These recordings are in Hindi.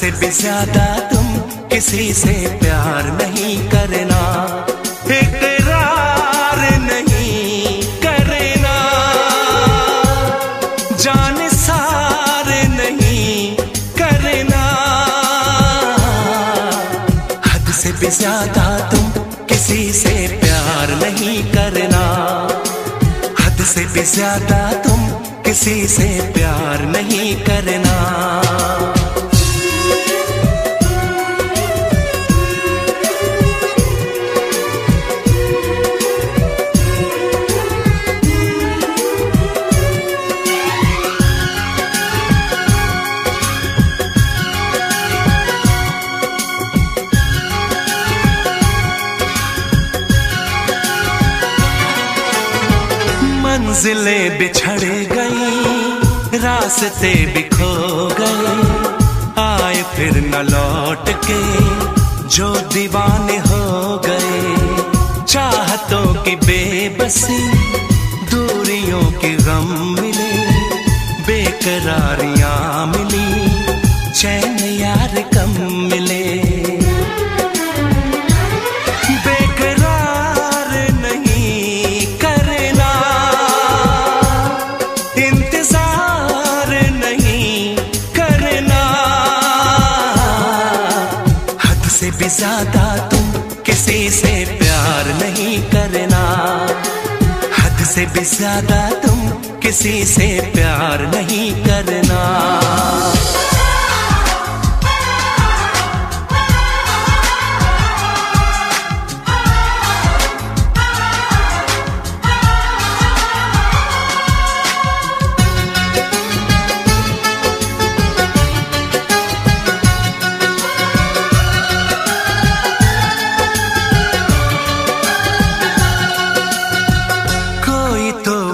से भी ज्यादा तुम किसी से प्यार नहीं करना, इकरार नहीं करना, जान सार नहीं करना। हद से भी ज्यादा तुम किसी से प्यार नहीं करना, हद से भी ज्यादा तुम किसी से प्यार नहीं करना। मंजिलें बिछड़ गई, रास्ते भी खो गए, आए फिर न लौट के जो दीवाने हो गए। चाहतों की बेबसी, दूरियों के गम मिले, बेकरारियां मिली, चैन यार कम मिले। भी ज्यादा तुम किसी से प्यार नहीं करना, हद से भी ज्यादा तुम किसी से प्यार नहीं करना।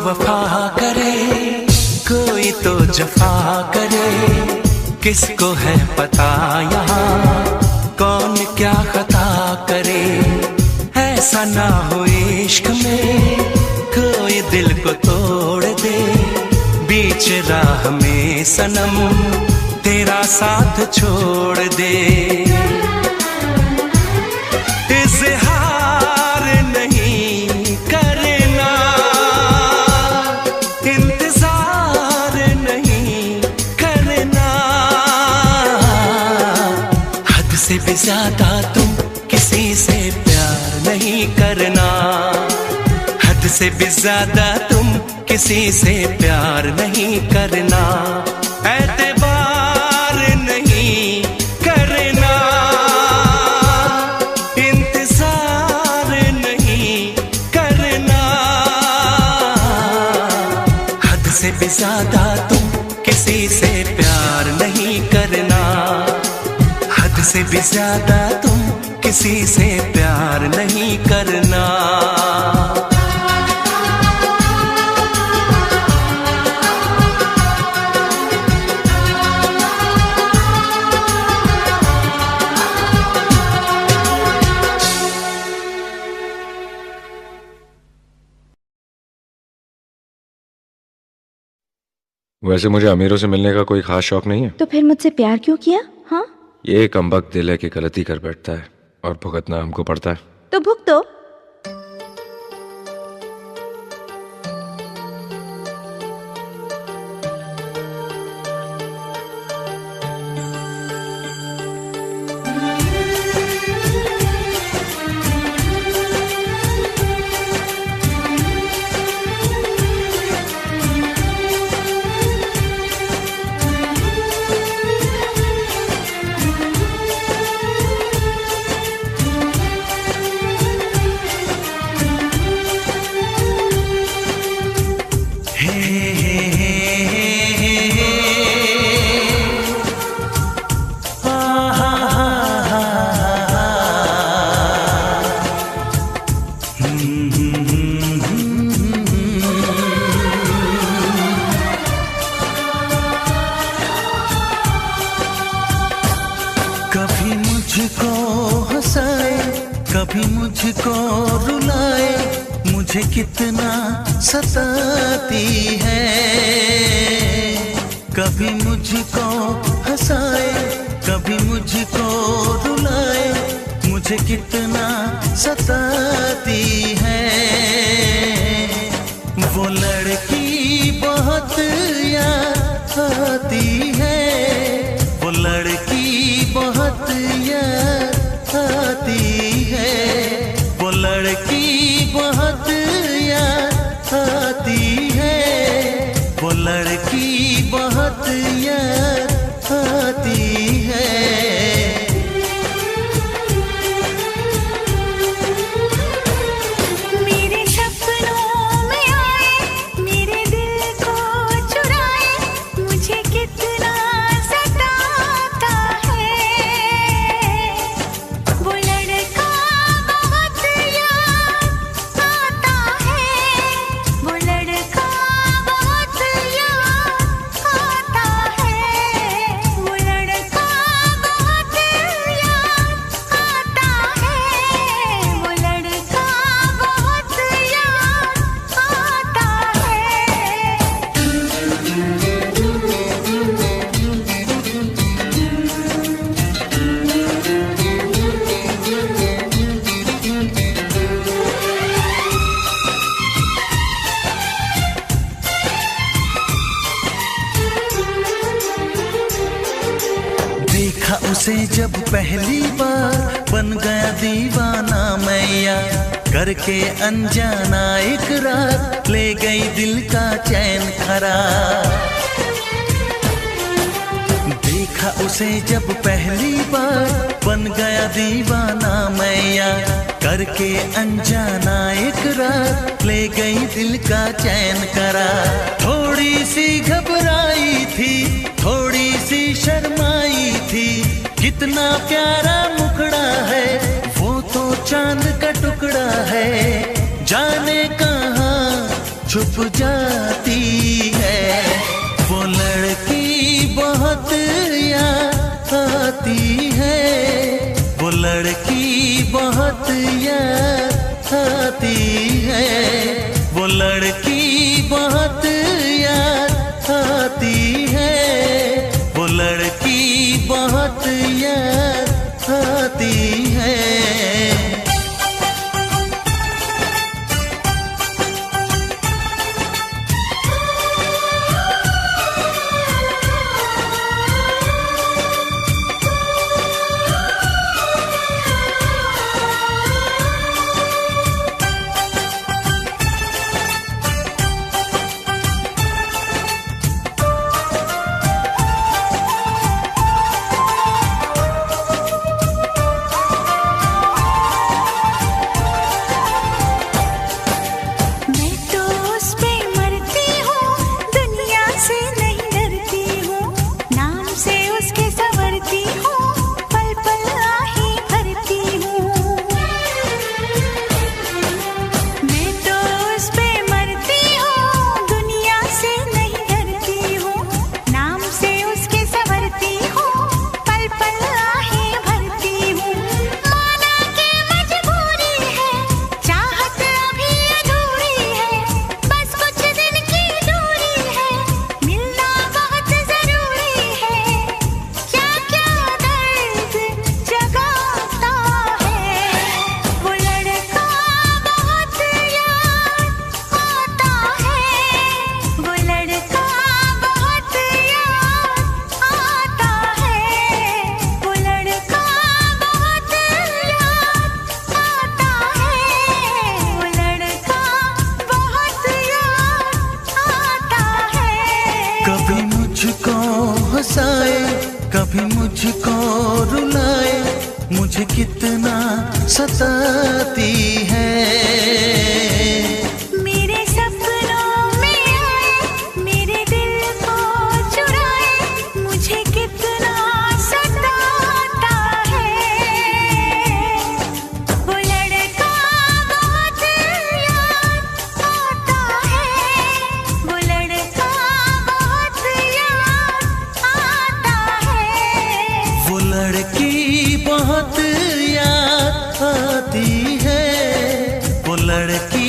वफा करे कोई तो जफा करे, किसको है पता यहाँ कौन क्या खता करे। ऐसा ना हो इश्क में कोई दिल को तोड़ दे, बीच राह में सनम तेरा साथ छोड़ दे। इज़हार नहीं करना, इंतजार नहीं करना, हद से भी ज्यादा तुम किसी से प्यार नहीं करना, हद से भी ज्यादा तुम किसी से प्यार नहीं करना। एतबार नहीं करना, इंतजार नहीं करना, हद से भी ज्यादा तुम किसी से प्यार नहीं करना, हद से भी ज्यादा तुम किसी से प्यार नहीं करना। वैसे मुझे अमीरों से मिलने का कोई खास शौक नहीं है। तो फिर मुझसे प्यार क्यों किया? हाँ, ये कमबख्त दिल है कि गलती कर बैठता है और भुगतना हमको पड़ता है। तो भुगतो। कभी मुझको हंसाए, कभी मुझको रुलाए, मुझे कितना सताती है। कभी मुझको हंसाए, कभी मुझको रुलाए, मुझे कितना सताती है। वो लड़की बहुत याद आती है, वो लड़की बहुत याद आती है, वो लड़की बहुत याद आती है, वो लड़की बहुत याद आती है। मेरे सपनों में आए, मेरे दिल को चुराए, मुझे कितना सताता है। वो लड़का बहुत याद आता है, वो लड़का बहुत याद आता है, वो लड़का बहुत याद आता है, वो लड़का बहुत याद आता देखा उसे जब पहली बार, बन गया दीवाना मैया, करके अनजाना इकरार, ले गई दिल का चैन करार। देखा उसे जब पहली बार, बन गया दीवाना मैया, करके अनजाना इकरार, ले गई दिल का चैन करार। थोड़ी सी घबराई थी, थोड़ी सी शर्माई थी, कितना प्यारा मुखड़ा है, वो तो चांद का टुकड़ा है, जाने कहाँ छुप जाती है। वो लड़की बहुत याद आती है, वो लड़की बहुत याद आती है, वो लड़की बहुत याद आती है, वो लड़की बहुत याद आती है। मैं तो उस पे मरती हूँ, दुनिया से नहीं डरती हूँ, नाम से उसके संवरती हूँ, पल पल आहे भरती हूँ। मैं तो उस पे मरती हूँ, दुनिया से नहीं डरती हूँ, नाम से उसके संवरती हूँ, पल पल आहे भरती हूँ। माना के मजबूरी है, चाहत अभी अधूरी है, बस कुछ दिन की दूरी है, मिलना बहुत जरूरी है, क्या क्या दर्द जगाता है। वो लड़का बहुत याद आता है, वो लड़का बहुत याद आता है, वो लड़का बहुत याद आता है, वो लड़का बहुत याद आता है। कभी मुझको हंसाए, कभी मुझको रुलाए, मुझे कितना सताती है। मेरे सपनों में आए, मेरे दिल को चुराए, मुझे कितना सताता है। वो लड़का बहुत याद आता है, वो लड़का बहुत याद आता है, वो लड़की बहुत याद आती है, वो लड़की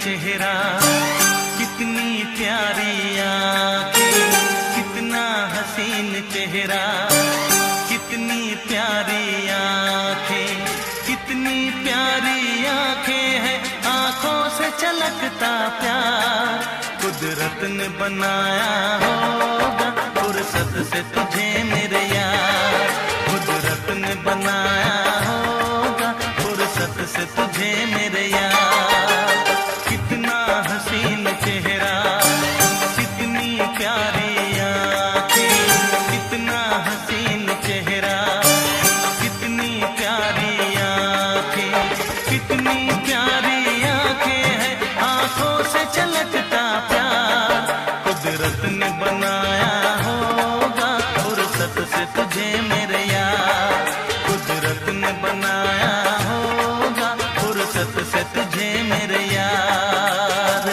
चेहरा, कितनी प्यारी आंखें, कितना हसीन चेहरा, कितनी प्यारी आंखें, कितनी प्यारी आंखें हैं, आंखों से छलकता प्यार कुदरत ने बनाया होगा फुर्सत से तुझे मेरे यार, कुदरत ने बनाया होगा फुर्सत से तुझे मेरे यार। कितना हसीन चेहरा, कितनी प्यारी आंखें, कितना हसीन चेहरा, कितनी प्यारी आंखें, कितनी प्यारी आंखें हैं, आंखों से छलकता प्यार कुदरत ने बनाया होगा फुर्सत से तुझे मेरे यार, कुदरत ने बनाया होगा फुर्सत से तुझे मेरे यार।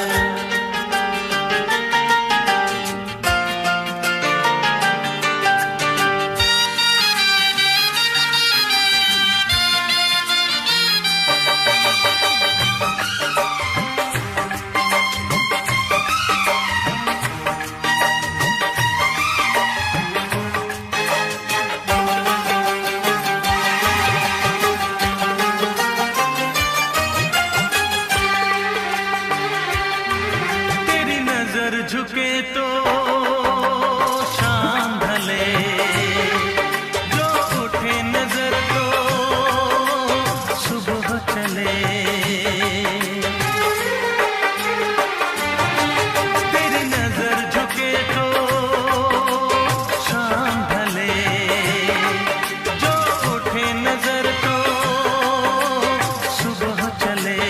झुके तो शाम ढले, जो उठे नजर तो सुबह चले, तेरी नजर झुके तो शाम ढले, जो उठे नजर तो सुबह चले,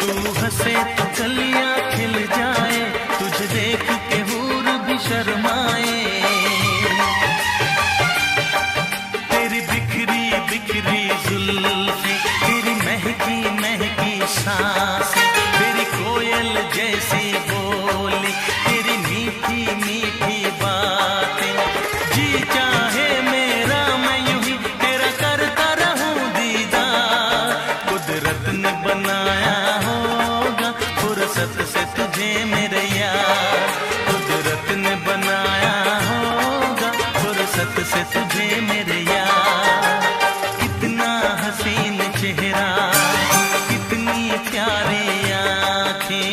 तू हंसे तो कलियां खिल जाए, तुझे देख के हूर भी शर्माए, तेरी बिखरी बिखरी जुल्फें, तेरी महकी महकी सांसें, तेरी कोयल जैसी बोली, तेरी मीठी मीठी बातें, जी चाहे मेरा मैं यूं ही तेरा करता रहूं दीदार, कुदरत ने बनाया होगा फुर्सत से तुझे मेरे यार, कुदरत ने बनाया होगा फुर्सत से तुझे मेरे यार। कितना हसीन चेहरा, कितनी प्यारी आंखें,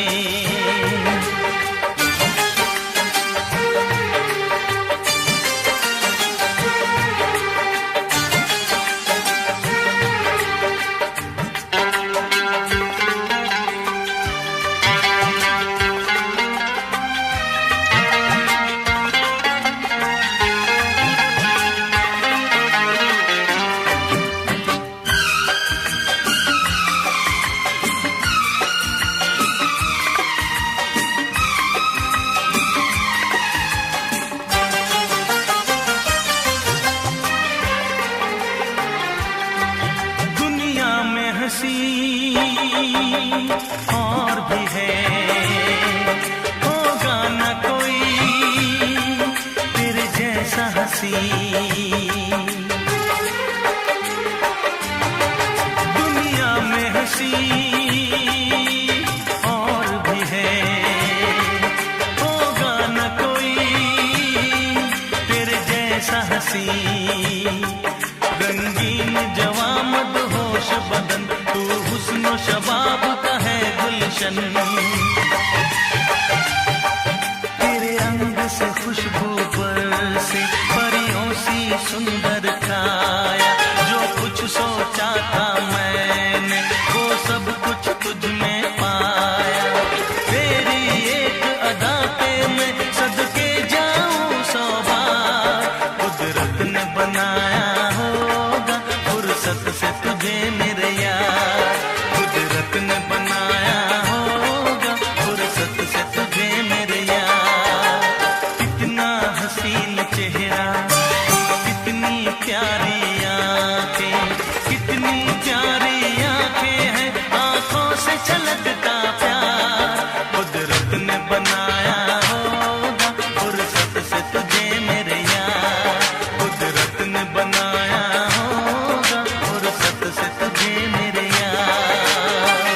हंसी और भी है, होगा न कोई तेरे जैसा हंसी, दुनिया में हंसी और भी है, होगा न कोई तेरे जैसा हंसी, रंगीन जवां मदहोश बदन, तू हुस्न शबाब का है गुलशन, तेरे अंग से खुशबू बरसे, परियों सी सुंदर काया, जो कुछ सोचा था मैंने वो सब कुछ तुझ में पाया, तेरी एक अदा पे मैं सदके जाऊं 100 बार, कुदरत ने बनाया होगा फुर्सत से तुझे मेरे यार, कुदरत ने बनाया होगा फुर्सत से तुझे मेरे यार। कितना हसीन चेहरा, कितनी प्यारी आंखें, कितनी प्यारी आंखें हैं, आंखों से छलकता प्यार कुदरत ने बनाया होगा फुर्सत से तुझे मेरे यार, कुदरत ने बनाया होगा फुर्सत से तुझे मेरे यार।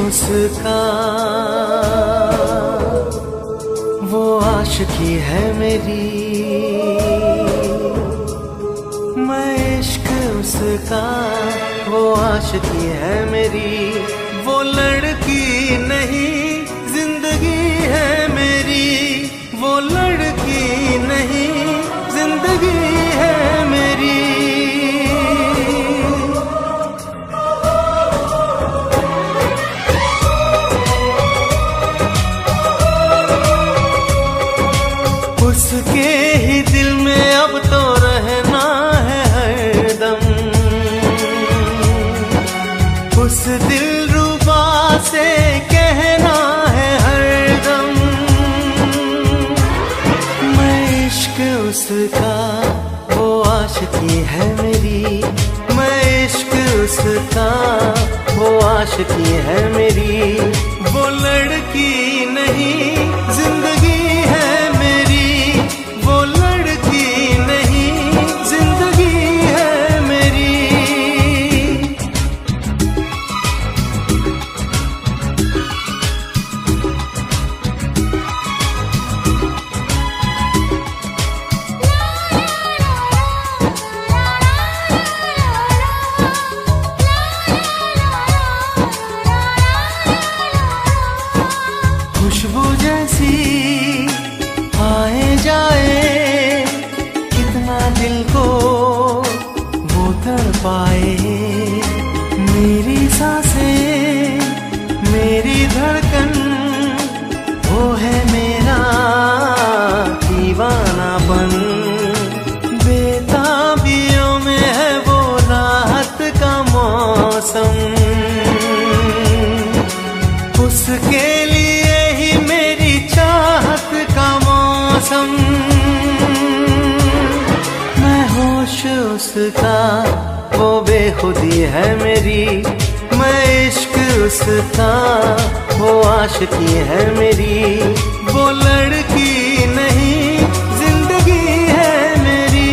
उसका वो आशिकी है मेरी, मैं इश्क उसका वो आशिकी है मेरी। वो लड़की नहीं जिंदगी है मेरी, वो लड़की नहीं जिंदगी है मेरी। उसके ही दिल में अब तो रहना है हरदम, उस दिलरुबा से कहना है हरदम, मैं इश्क उसका वो आशिकी है मेरी, मैं इश्क उसका वो आशिकी है मेरी। वो लड़की नहीं जिंदगी है मेरी, वो लड़की नहीं जिंदगी है मेरी। खुशबू जैसी आए जाए, कितना दिल को वो तड़पाए। मेरी सांसें मेरी धड़कन वो है मेरा दीवानापन। बेताबियों में है वो राहत का मौसम, उसके लिए ही मेरी चाहत का मौसम। मैं होश उसका वो बेखुदी है मेरी, मैं इश्क उसका वो आशिकी है मेरी। वो लड़की नहीं जिंदगी है मेरी।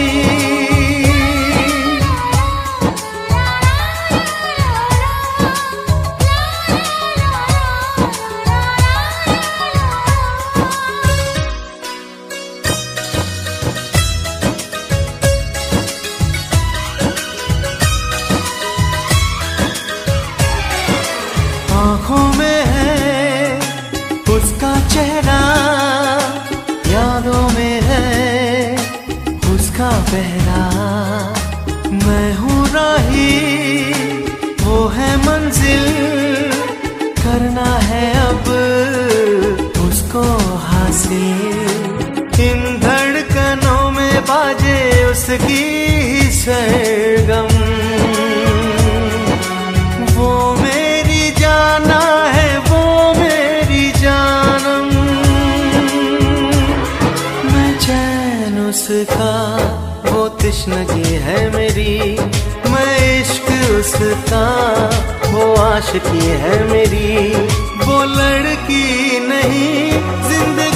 आँखों में है उसका चेहरा, यादों में है उसका पहरा। मैं हूँ राही वो है मंजिल, करना है अब उसको हासिल। इन धड़कनों में बाजे उसकी ही सरगम, वो मेरी जाना है वो मेरी जानम। मैं चैन उसका वो तश्नगी है मेरी, मैं इश्क उसका वो आशिकी है मेरी। वो लड़की नहीं जिंदगी